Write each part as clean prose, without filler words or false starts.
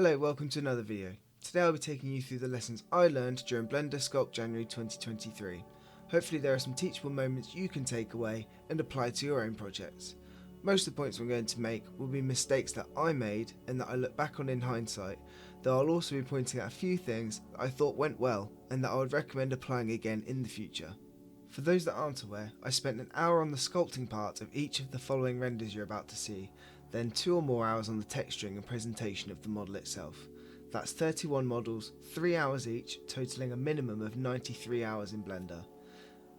Hello, welcome to another video. Today I'll be taking you through the lessons I learned during Blender Sculpt January 2023. Hopefully there are some teachable moments you can take away and apply to your own projects. Most of the points I'm going to make will be mistakes that I made and that I look back on in hindsight, though I'll also be pointing out a few things that I thought went well and that I would recommend applying again in the future. For those that aren't aware, I spent an hour on the sculpting part of each of the following renders you're about to see, then 2 or more hours on the texturing and presentation of the model itself. That's 31 models, 3 hours each, totaling a minimum of 93 hours in Blender.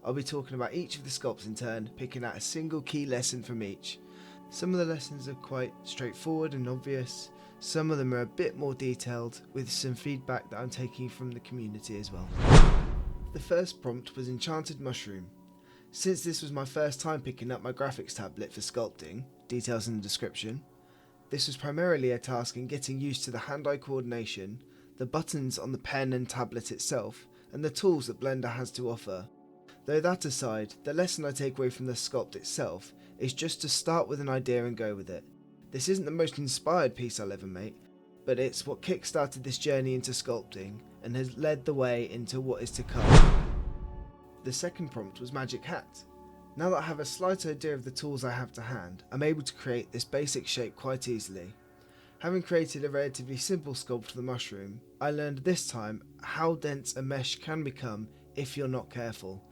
I'll be talking about each of the sculpts in turn, picking out a single key lesson from each. Some of the lessons are quite straightforward and obvious, some of them are a bit more detailed, with some feedback that I'm taking from the community as well. The first prompt was Enchanted Mushroom. Since this was my first time picking up my graphics tablet for sculpting, details in the description, this was primarily a task in getting used to the hand-eye coordination, the buttons on the pen and tablet itself, and the tools that Blender has to offer. Though that aside, the lesson I take away from the sculpt itself is just to start with an idea and go with it. This isn't the most inspired piece I'll ever make, but it's what kick-started this journey into sculpting and has led the way into what is to come. The second prompt was Magic Hat. Now that I have a slight idea of the tools I have to hand, I'm able to create this basic shape quite easily. Having created a relatively simple sculpt for the mushroom, I learned this time how dense a mesh can become if you're not careful.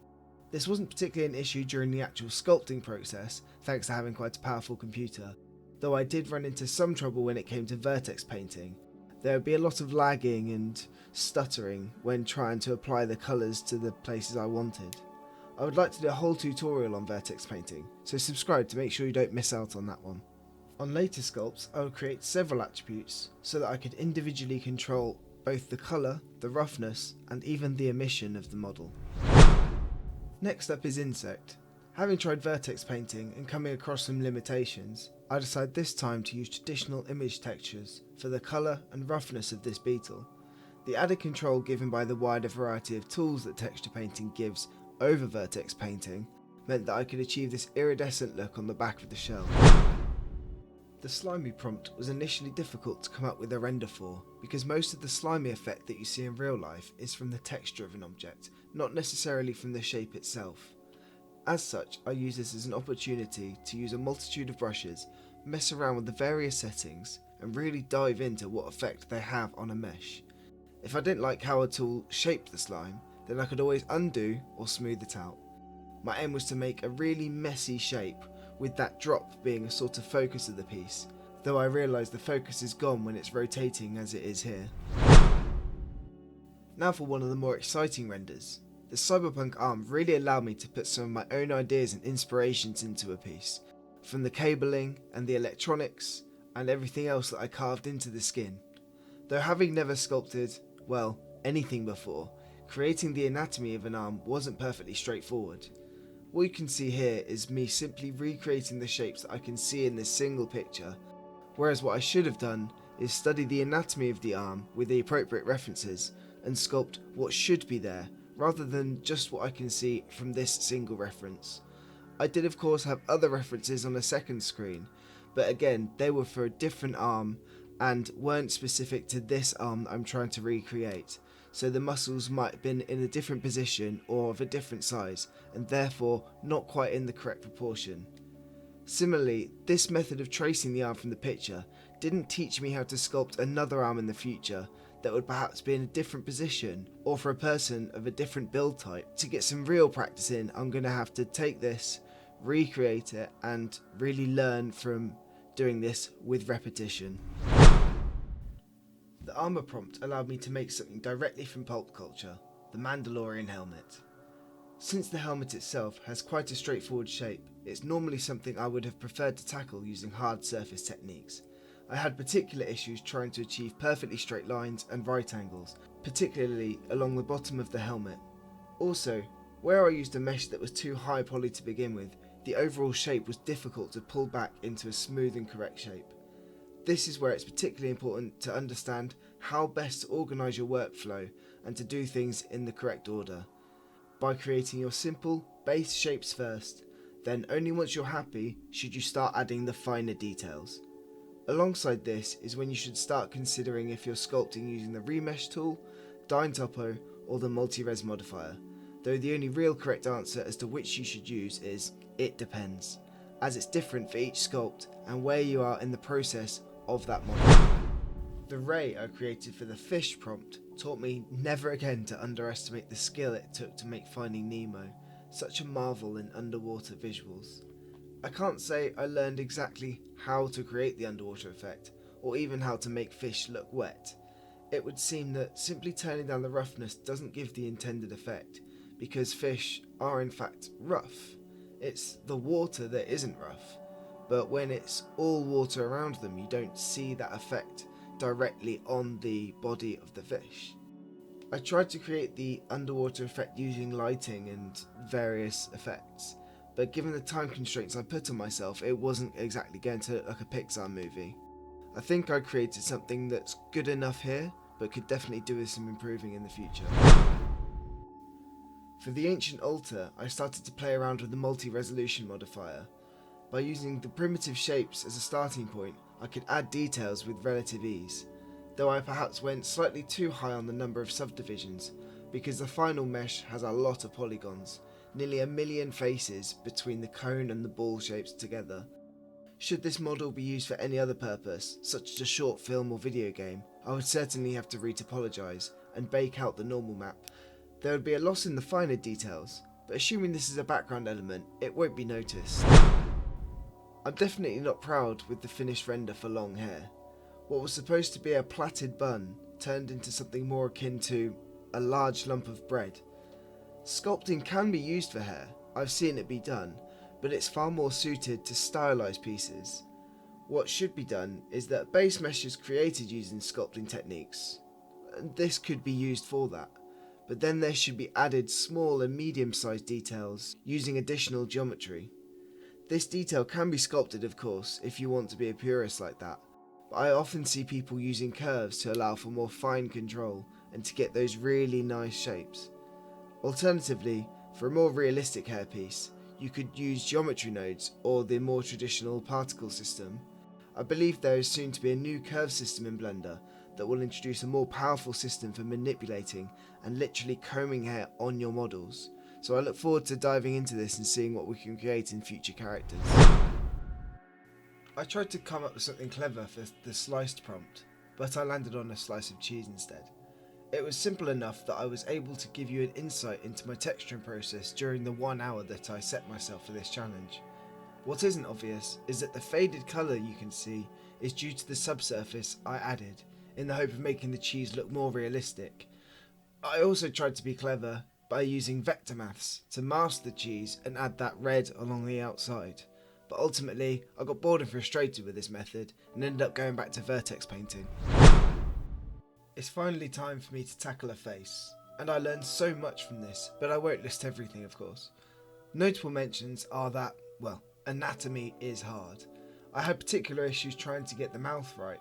This wasn't particularly an issue during the actual sculpting process, thanks to having quite a powerful computer, though I did run into some trouble when it came to vertex painting. There would be a lot of lagging and stuttering when trying to apply the colours to the places I wanted. I would like to do a whole tutorial on vertex painting, so subscribe to make sure you don't miss out on that one. On later sculpts, I would create several attributes so that I could individually control both the colour, the roughness, and even the emission of the model. Next up is Insect. Having tried vertex painting and coming across some limitations, I decided this time to use traditional image textures for the colour and roughness of this beetle. The added control given by the wider variety of tools that texture painting gives over vertex painting meant that I could achieve this iridescent look on the back of the shell. The Slimy prompt was initially difficult to come up with a render for, because most of the slimy effect that you see in real life is from the texture of an object, not necessarily from the shape itself. As such, I use this as an opportunity to use a multitude of brushes, mess around with the various settings, and really dive into what effect they have on a mesh. If I didn't like how a tool shaped the slime, then I could always undo or smooth it out. My aim was to make a really messy shape, with that drop being a sort of focus of the piece, though I realise the focus is gone when it's rotating as it is here. Now for one of the more exciting renders. The Cyberpunk arm really allowed me to put some of my own ideas and inspirations into a piece, from the cabling and the electronics and everything else that I carved into the skin. Though having never sculpted, well, anything before, creating the anatomy of an arm wasn't perfectly straightforward. What you can see here is me simply recreating the shapes that I can see in this single picture, whereas what I should have done is study the anatomy of the arm with the appropriate references and sculpt what should be there, rather than just what I can see from this single reference. I did of course have other references on a second screen, but again they were for a different arm and weren't specific to this arm that I'm trying to recreate, so the muscles might have been in a different position or of a different size, and therefore not quite in the correct proportion. Similarly, this method of tracing the arm from the picture didn't teach me how to sculpt another arm in the future that would perhaps be in a different position, or for a person of a different build type. To get some real practice in, I'm going to have to take this, recreate it, and really learn from doing this with repetition. The Armour prompt allowed me to make something directly from pulp culture, the Mandolorian helmet. Since the helmet itself has quite a straightforward shape, it's normally something I would have preferred to tackle using hard surface techniques. I had particular issues trying to achieve perfectly straight lines and right angles, particularly along the bottom of the helmet. Also, where I used a mesh that was too high poly to begin with, the overall shape was difficult to pull back into a smooth and correct shape. This is where it's particularly important to understand how best to organise your workflow and to do things in the correct order. By creating your simple, base shapes first, then only once you're happy should you start adding the finer details. Alongside this is when you should start considering if you're sculpting using the remesh tool, Dyn Topo, or the multi-res modifier, though the only real correct answer as to which you should use is it depends, as it's different for each sculpt and where you are in the process of that model. The ray I created for the fish prompt taught me never again to underestimate the skill it took to make Finding Nemo such a marvel in underwater visuals. I can't say I learned exactly how to create the underwater effect, or even how to make fish look wet. It would seem that simply turning down the roughness doesn't give the intended effect, because fish are in fact rough. It's the water that isn't rough, but when it's all water around them you don't see that effect directly on the body of the fish. I tried to create the underwater effect using lighting and various effects, but given the time constraints I put on myself, it wasn't exactly going to look like a Pixar movie. I think I created something that's good enough here, but could definitely do with some improving in the future. For the ancient altar, I started to play around with the multi-resolution modifier. By using the primitive shapes as a starting point, I could add details with relative ease, though I perhaps went slightly too high on the number of subdivisions, because the final mesh has a lot of polygons, nearly 1 million faces between the cone and the ball shapes together. Should this model be used for any other purpose, such as a short film or video game, I would certainly have to retopologize and bake out the normal map. There would be a loss in the finer details, but assuming this is a background element, it won't be noticed. I'm definitely not proud with the finished render for long hair. What was supposed to be a plaited bun turned into something more akin to a large lump of bread. Sculpting can be used for hair, I've seen it be done, but it's far more suited to stylized pieces. What should be done is that base mesh is created using sculpting techniques, and this could be used for that, but then there should be added small and medium-sized details using additional geometry. This detail can be sculpted, of course, if you want to be a purist like that, but I often see people using curves to allow for more fine control and to get those really nice shapes. Alternatively, for a more realistic hairpiece, you could use geometry nodes or the more traditional particle system. I believe there is soon to be a new curve system in Blender that will introduce a more powerful system for manipulating and literally combing hair on your models. So I look forward to diving into this and seeing what we can create in future characters. I tried to come up with something clever for the sliced prompt, but I landed on a slice of cheese instead. It was simple enough that I was able to give you an insight into my texturing process during the 1 hour that I set myself for this challenge. What isn't obvious is that the faded colour you can see is due to the subsurface I added, in the hope of making the cheese look more realistic. I also tried to be clever by using vector maths to mask the cheese and add that red along the outside, but ultimately I got bored and frustrated with this method and ended up going back to vertex painting. It's finally time for me to tackle a face, and I learned so much from this, but I won't list everything, of course. Notable mentions are that, well, anatomy is hard. I had particular issues trying to get the mouth right.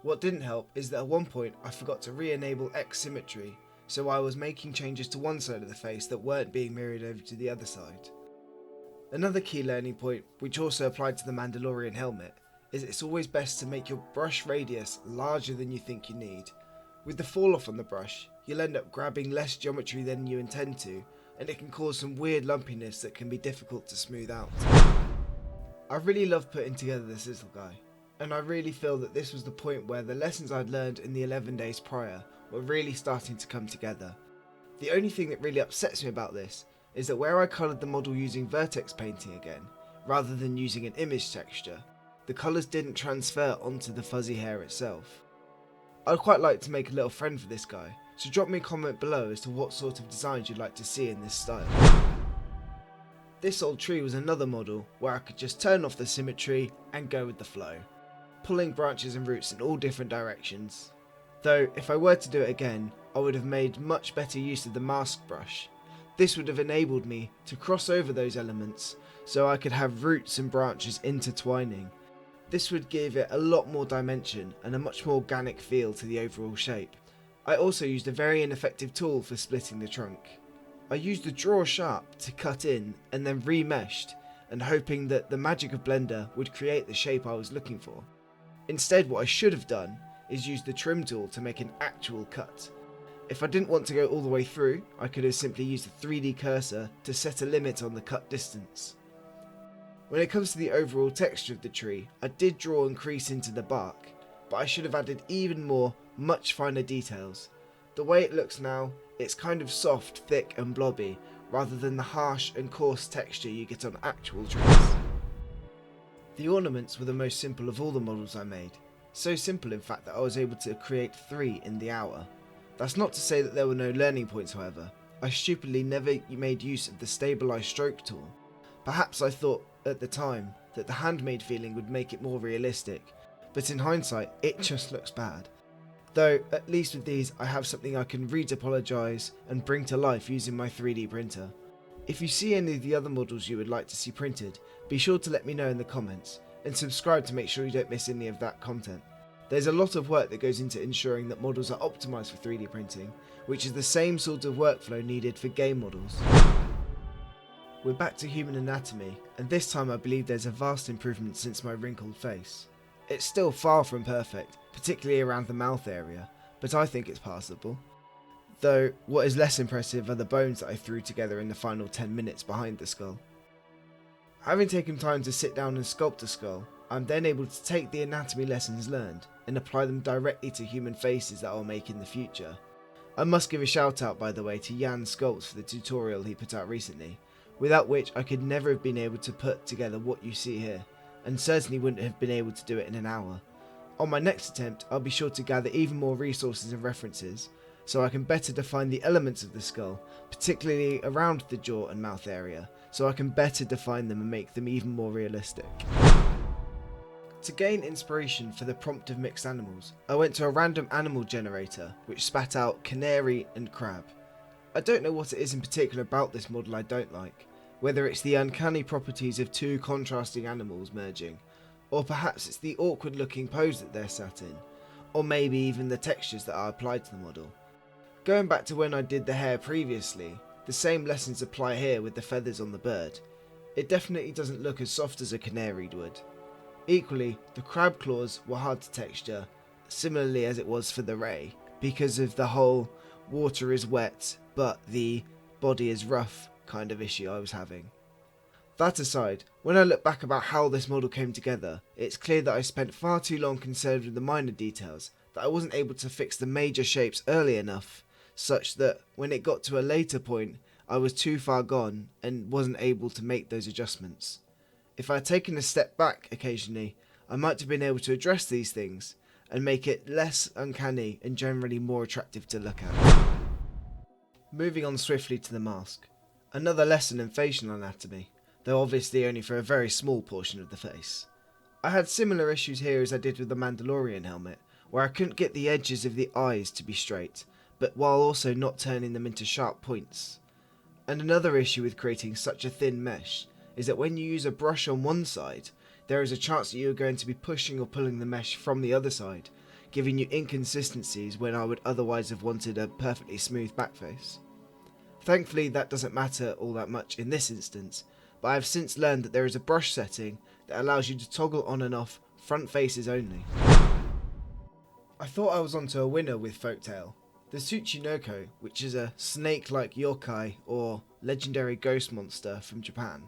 What didn't help is that at one point I forgot to re-enable X symmetry, so I was making changes to one side of the face that weren't being mirrored over to the other side. Another key learning point, which also applied to the Mandalorian helmet, is it's always best to make your brush radius larger than you think you need. With the fall off on the brush, you'll end up grabbing less geometry than you intend to, and it can cause some weird lumpiness that can be difficult to smooth out. I really love putting together this little guy, and I really feel that this was the point where the lessons I'd learned in the 11 days prior were really starting to come together. The only thing that really upsets me about this is that where I coloured the model using vertex painting again, rather than using an image texture, the colours didn't transfer onto the fuzzy hair itself. I'd quite like to make a little friend for this guy, so drop me a comment below as to what sort of designs you'd like to see in this style. This old tree was another model where I could just turn off the symmetry and go with the flow, pulling branches and roots in all different directions. Though if I were to do it again, I would have made much better use of the mask brush. This would have enabled me to cross over those elements so I could have roots and branches intertwining. This would give it a lot more dimension and a much more organic feel to the overall shape. I also used a very ineffective tool for splitting the trunk. I used the draw sharp to cut in and then remeshed, and hoping that the magic of Blender would create the shape I was looking for. Instead, what I should have done is use the trim tool to make an actual cut. If I didn't want to go all the way through, I could have simply used the 3D cursor to set a limit on the cut distance. When it comes to the overall texture of the tree, I did draw and crease into the bark, but I should have added even more, much finer details. The way it looks now, it's kind of soft, thick and blobby, rather than the harsh and coarse texture you get on actual trees. The ornaments were the most simple of all the models I made. So simple in fact that I was able to create 3 in the hour. That's not to say that there were no learning points however. I stupidly never made use of the stabilised stroke tool. Perhaps I thought at the time that the handmade feeling would make it more realistic, but in hindsight it just looks bad. Though at least with these I have something I can retopologize and bring to life using my 3D printer. If you see any of the other models you would like to see printed, be sure to let me know in the comments, and subscribe to make sure you don't miss any of that content. There's a lot of work that goes into ensuring that models are optimised for 3D printing, which is the same sort of workflow needed for game models. We're back to human anatomy, and this time I believe there's a vast improvement since my wrinkled face. It's still far from perfect, particularly around the mouth area, but I think it's passable. Though, what is less impressive are the bones that I threw together in the final 10 minutes behind the skull. Having taken time to sit down and sculpt a skull, I'm then able to take the anatomy lessons learned and apply them directly to human faces that I'll make in the future. I must give a shout out by the way to Jan Sculpts for the tutorial he put out recently, without which I could never have been able to put together what you see here, and certainly wouldn't have been able to do it in an hour. On my next attempt, I'll be sure to gather even more resources and references, so I can better define the elements of the skull, particularly around the jaw and mouth area, so I can better define them and make them even more realistic. To gain inspiration for the prompt of mixed animals, I went to a random animal generator which spat out canary and crab. I don't know what it is in particular about this model I don't like, whether it's the uncanny properties of 2 contrasting animals merging, or perhaps it's the awkward looking pose that they're sat in, or maybe even the textures that are applied to the model. Going back to when I did the hair previously, the same lessons apply here with the feathers on the bird. It definitely doesn't look as soft as a canary would. Equally, the crab claws were hard to texture, similarly as it was for the ray, because of the whole water is wet but the body is rough kind of issue I was having. That aside, when I look back about how this model came together, it's clear that I spent far too long concerned with the minor details, that I wasn't able to fix the major shapes early enough, such that when it got to a later point, I was too far gone and wasn't able to make those adjustments. If I had taken a step back occasionally, I might have been able to address these things and make it less uncanny and generally more attractive to look at. Moving on swiftly to the mask. Another lesson in facial anatomy, though obviously only for a very small portion of the face. I had similar issues here as I did with the Mandolorian helmet, where I couldn't get the edges of the eyes to be straight, but while also not turning them into sharp points. And another issue with creating such a thin mesh is that when you use a brush on one side, there is a chance that you are going to be pushing or pulling the mesh from the other side, giving you inconsistencies when I would otherwise have wanted a perfectly smooth back face. Thankfully that doesn't matter all that much in this instance, but I have since learned that there is a brush setting that allows you to toggle on and off front faces only. I thought I was onto a winner with Folktale. The Tsuchinoko, which is a snake-like yokai or legendary ghost monster from Japan.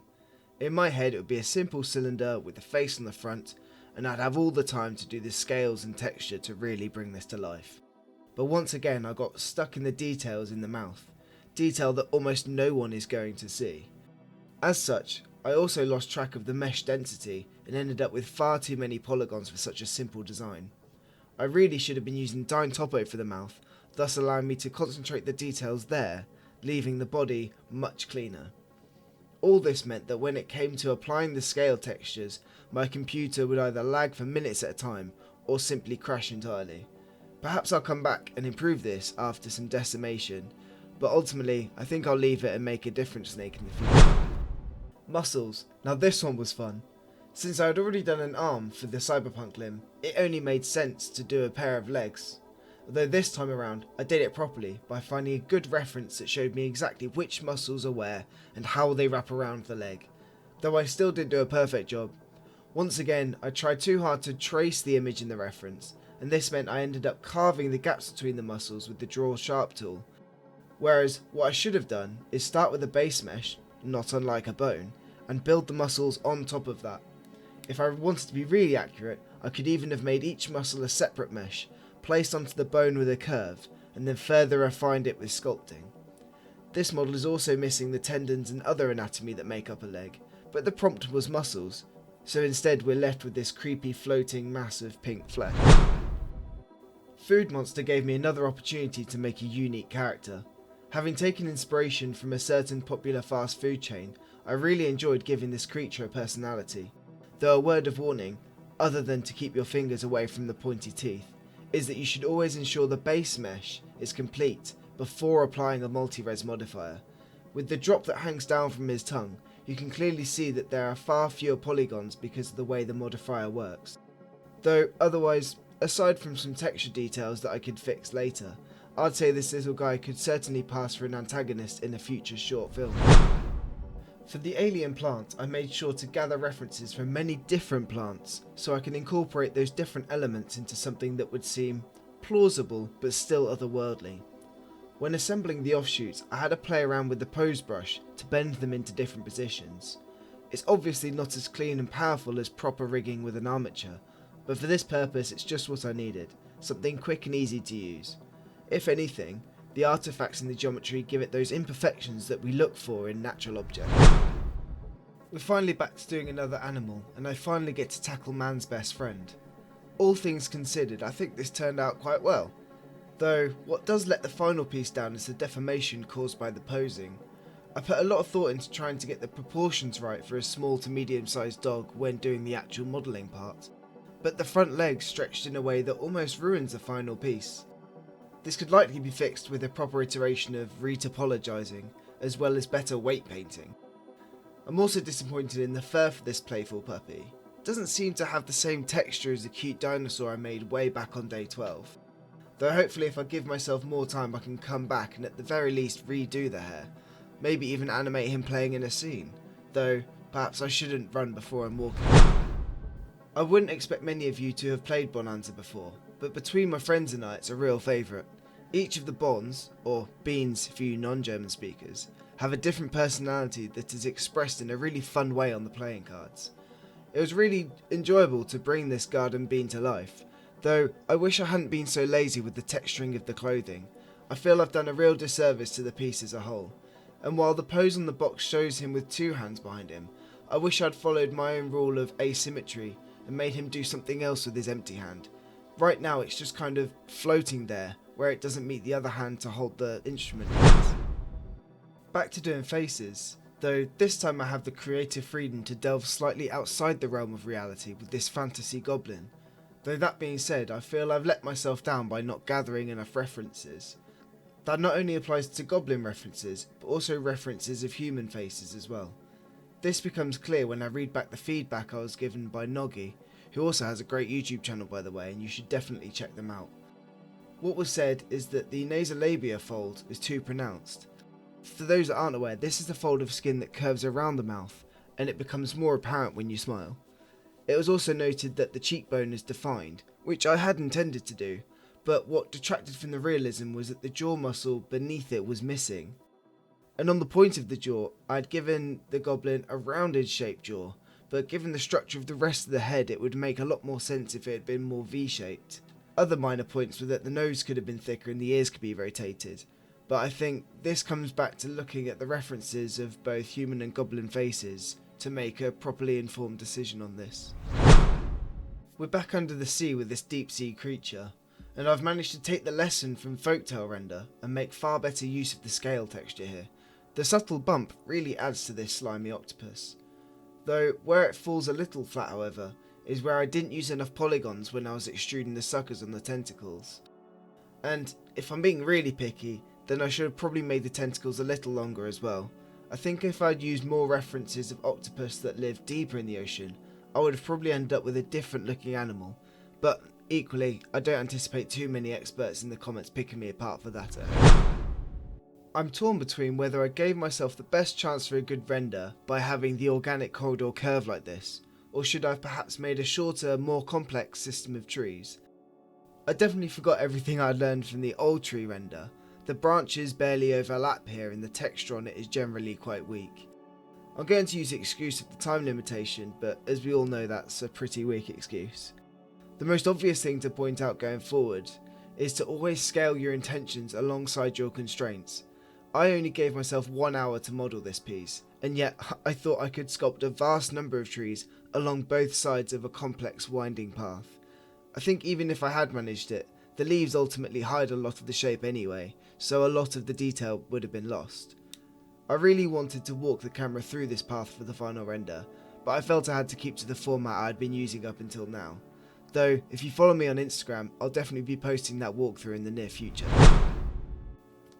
In my head it would be a simple cylinder with a face on the front, and I'd have all the time to do the scales and texture to really bring this to life. But once again I got stuck in the details in the mouth, detail that almost no one is going to see. As such, I also lost track of the mesh density and ended up with far too many polygons for such a simple design. I really should have been using Dine Topo for the mouth, thus allowing me to concentrate the details there, leaving the body much cleaner. All this meant that when it came to applying the scale textures, my computer would either lag for minutes at a time or simply crash entirely. Perhaps I'll come back and improve this after some decimation, but ultimately I think I'll leave it and make a different snake in the future. Muscles. Now this one was fun. Since I had already done an arm for the Cyberpunk limb, it only made sense to do a pair of legs. Although this time around, I did it properly by finding a good reference that showed me exactly which muscles are where and how they wrap around the leg. Though I still didn't do a perfect job. Once again, I tried too hard to trace the image in the reference, and this meant I ended up carving the gaps between the muscles with the Draw Sharp tool. Whereas what I should have done is start with a base mesh, not unlike a bone, and build the muscles on top of that. If I wanted to be really accurate, I could even have made each muscle a separate mesh, placed onto the bone with a curve, and then further refined it with sculpting. This model is also missing the tendons and other anatomy that make up a leg, but the prompt was muscles, so instead we're left with this creepy floating mass of pink flesh. Food Monster gave me another opportunity to make a unique character. Having taken inspiration from a certain popular fast food chain, I really enjoyed giving this creature a personality. Though a word of warning, other than to keep your fingers away from the pointy teeth, is that you should always ensure the base mesh is complete before applying a multi-res modifier. With the drop that hangs down from his tongue, you can clearly see that there are far fewer polygons because of the way the modifier works. Though otherwise, aside from some texture details that I could fix later, I'd say this little guy could certainly pass for an antagonist in a future short film. For the alien plant, I made sure to gather references from many different plants so I can incorporate those different elements into something that would seem plausible but still otherworldly. When assembling the offshoots, I had to play around with the pose brush to bend them into different positions. It's obviously not as clean and powerful as proper rigging with an armature, but for this purpose it's just what I needed, something quick and easy to use. If anything, the artifacts in the geometry give it those imperfections that we look for in natural objects. We're finally back to doing another animal, and I finally get to tackle man's best friend. All things considered, I think this turned out quite well. Though, what does let the final piece down is the deformation caused by the posing. I put a lot of thought into trying to get the proportions right for a small to medium sized dog when doing the actual modelling part, but the front legs stretched in a way that almost ruins the final piece. This could likely be fixed with a proper iteration of retopologizing, as well as better weight painting. I'm also disappointed in the fur for this playful puppy. It doesn't seem to have the same texture as the cute dinosaur I made way back on day 12. Though hopefully if I give myself more time I can come back and at the very least redo the hair. Maybe even animate him playing in a scene. Though, perhaps I shouldn't run before I'm walking. I wouldn't expect many of you to have played Bohnanza before, but between my friends and I it's a real favourite. Each of the Bons, or Beans for you non-German speakers, have a different personality that is expressed in a really fun way on the playing cards. It was really enjoyable to bring this garden bean to life, though I wish I hadn't been so lazy with the texturing of the clothing. I feel I've done a real disservice to the piece as a whole, and while the pose on the box shows him with two hands behind him, I wish I'd followed my own rule of asymmetry and made him do something else with his empty hand. Right now it's just kind of floating there, where it doesn't meet the other hand to hold the instrument. Back to doing faces, though this time I have the creative freedom to delve slightly outside the realm of reality with this fantasy goblin. Though that being said, I feel I've let myself down by not gathering enough references. That not only applies to goblin references, but also references of human faces as well. This becomes clear when I read back the feedback I was given by Noggy, who also has a great YouTube channel by the way, and you should definitely check them out. What was said is that the nasolabia fold is too pronounced. For those that aren't aware, this is the fold of skin that curves around the mouth, and it becomes more apparent when you smile. It was also noted that the cheekbone is defined, which I had intended to do, but what detracted from the realism was that the jaw muscle beneath it was missing. And on the point of the jaw, I had given the goblin a rounded shaped jaw, but given the structure of the rest of the head it would make a lot more sense if it had been more V-shaped. Other minor points were that the nose could have been thicker and the ears could be rotated, but I think this comes back to looking at the references of both human and goblin faces to make a properly informed decision on this. We're back under the sea with this deep sea creature, and I've managed to take the lesson from Folktale render and make far better use of the scale texture here. The subtle bump really adds to this slimy octopus. Though where it falls a little flat however, is where I didn't use enough polygons when I was extruding the suckers on the tentacles. And if I'm being really picky, then I should have probably made the tentacles a little longer as well. I think if I'd used more references of octopus that live deeper in the ocean, I would have probably ended up with a different looking animal, but equally, I don't anticipate too many experts in the comments picking me apart for that. I'm torn between whether I gave myself the best chance for a good render by having the organic corridor curve like this, or should I have perhaps made a shorter, more complex system of trees? I definitely forgot everything I'd learned from the old tree render. The branches barely overlap here and the texture on it is generally quite weak. I'm going to use the excuse of the time limitation, but as we all know, that's a pretty weak excuse. The most obvious thing to point out going forward is to always scale your intentions alongside your constraints. I only gave myself 1 hour to model this piece, and yet I thought I could sculpt a vast number of trees along both sides of a complex winding path. I think even if I had managed it, the leaves ultimately hide a lot of the shape anyway, so a lot of the detail would have been lost. I really wanted to walk the camera through this path for the final render, but I felt I had to keep to the format I had been using up until now. Though, if you follow me on Instagram, I'll definitely be posting that walkthrough in the near future.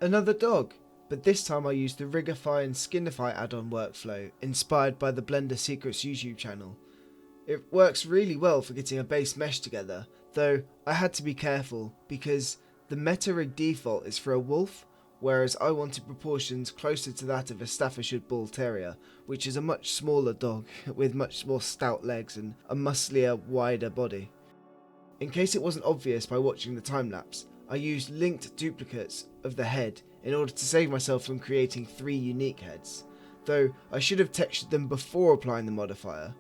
Another dog, but this time I used the Rigify and Skinify add-on workflow, inspired by the Blender Secrets YouTube channel. It works really well for getting a base mesh together, though I had to be careful because the meta rig default is for a wolf, whereas I wanted proportions closer to that of a Staffordshire Bull Terrier, which is a much smaller dog with much more stout legs and a musclier, wider body. In case it wasn't obvious by watching the time-lapse, I used linked duplicates of the head in order to save myself from creating 3 unique heads, though I should have textured them before applying the modifier.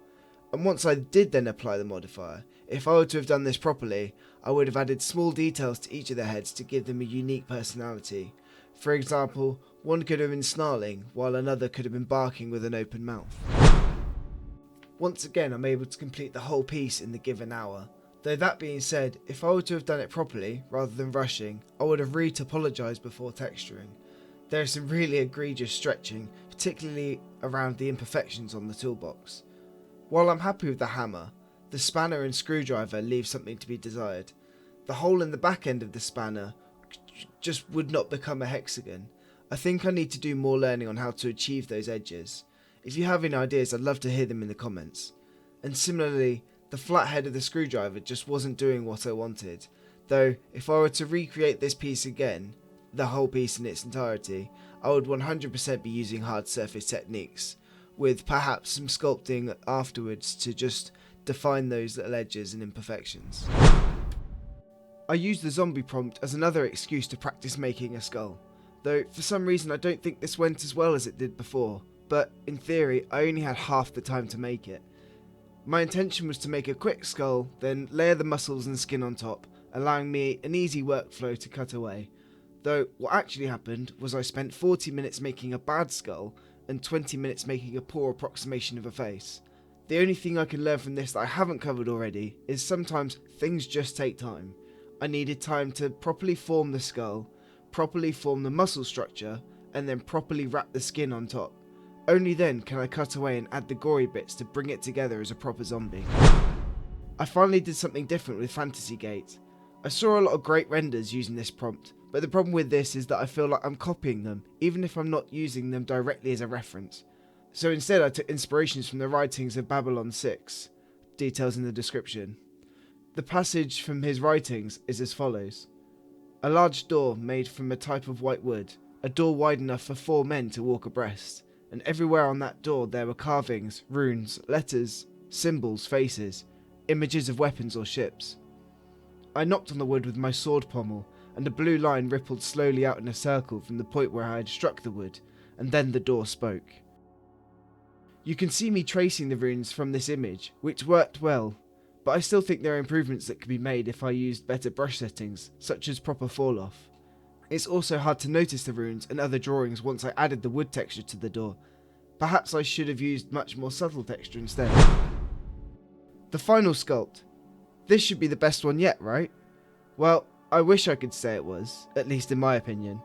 And once I did then apply the modifier, if I were to have done this properly, I would have added small details to each of their heads to give them a unique personality. For example, one could have been snarling, while another could have been barking with an open mouth. Once again, I'm able to complete the whole piece in the given hour. Though that being said, if I were to have done it properly, rather than rushing, I would have re-topologized before texturing. There is some really egregious stretching, particularly around the imperfections on the toolbox. While I'm happy with the hammer, the spanner and screwdriver leave something to be desired. The hole in the back end of the spanner just would not become a hexagon. I think I need to do more learning on how to achieve those edges. If you have any ideas, I'd love to hear them in the comments. And similarly, the flat head of the screwdriver just wasn't doing what I wanted, though if I were to recreate this piece again, the whole piece in its entirety, I would 100% be using hard surface techniques, with perhaps some sculpting afterwards to just define those little edges and imperfections. I used the zombie prompt as another excuse to practice making a skull, though for some reason I don't think this went as well as it did before, but in theory I only had half the time to make it. My intention was to make a quick skull, then layer the muscles and skin on top, allowing me an easy workflow to cut away. Though what actually happened was I spent 40 minutes making a bad skull and 20 minutes making a poor approximation of a face. The only thing I can learn from this that I haven't covered already is sometimes things just take time. I needed time to properly form the skull, properly form the muscle structure, and then properly wrap the skin on top. Only then can I cut away and add the gory bits to bring it together as a proper zombie. I finally did something different with Fantasy Gate. I saw a lot of great renders using this prompt, but the problem with this is that I feel like I'm copying them, even if I'm not using them directly as a reference. So instead I took inspirations from the writings of Babylon 6, details in the description. The passage from his writings is as follows. A large door made from a type of white wood, a door wide enough for 4 men to walk abreast, and everywhere on that door there were carvings, runes, letters, symbols, faces, images of weapons or ships. I knocked on the wood with my sword pommel, and a blue line rippled slowly out in a circle from the point where I had struck the wood, and then the door spoke. You can see me tracing the runes from this image, which worked well, but I still think there are improvements that could be made if I used better brush settings, such as proper fall-off. It's also hard to notice the runes and other drawings once I added the wood texture to the door. Perhaps I should have used much more subtle texture instead. The final sculpt. This should be the best one yet, right? Well, I wish I could say it was, at least in my opinion.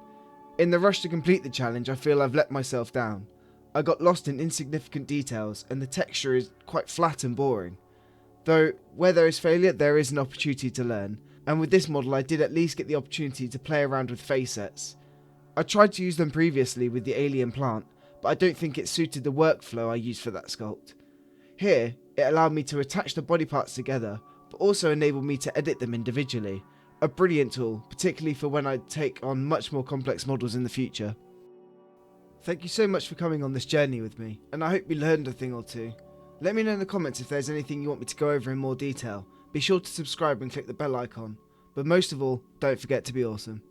In the rush to complete the challenge, I feel I've let myself down. I got lost in insignificant details and the texture is quite flat and boring. Though, where there is failure, there is an opportunity to learn. And with this model I did at least get the opportunity to play around with face sets. I tried to use them previously with the alien plant, but I don't think it suited the workflow I used for that sculpt. Here, it allowed me to attach the body parts together, but also enabled me to edit them individually. A brilliant tool, particularly for when I take on much more complex models in the future. Thank you so much for coming on this journey with me, and I hope you learned a thing or two. Let me know in the comments if there's anything you want me to go over in more detail. Be sure to subscribe and click the bell icon. But most of all, don't forget to be awesome.